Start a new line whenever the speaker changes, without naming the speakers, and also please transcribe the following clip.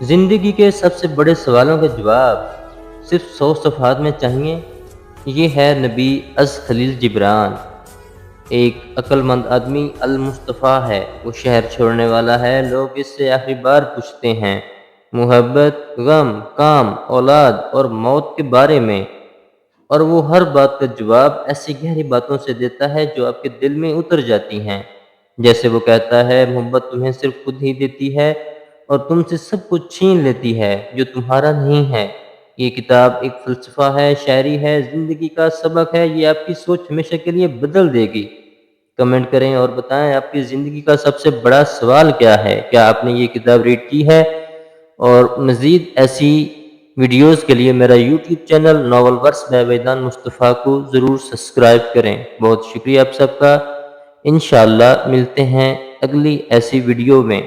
ज़िंदगी के सबसे बड़े सवालों का जवाब सिर्फ 100 सफ़हात में चाहिए। ये है नबी खलील जिब्रान। एक अक्लमंद आदमी अल मुस्तफ़ा है। वो शहर छोड़ने वाला है। लोग इससे आखिरी बार पूछते हैं मोहब्बत, गम, काम, औलाद और मौत के बारे में, और वो हर बात का जवाब ऐसी गहरी बातों से देता है जो आपके दिल में उतर जाती हैं। जैसे वो कहता है, मोहब्बत तुम्हें सिर्फ खुद ही देती है और तुमसे सब कुछ छीन लेती है जो तुम्हारा नहीं है। ये किताब एक फ़लसफ़ा है, शायरी है, ज़िंदगी का सबक है। ये आपकी सोच हमेशा के लिए बदल देगी। कमेंट करें और बताएं आपकी ज़िंदगी का सबसे बड़ा सवाल क्या है? क्या आपने ये किताब रीड की है? और मज़ीद ऐसी वीडियोज़ के लिए मेरा YouTube channel novel verse by Vaidan Mustafa को ज़रूर सब्सक्राइब करें। बहुत शुक्रिया आप सबका। इंशाअल्लाह मिलते हैं अगली ऐसी वीडियो में।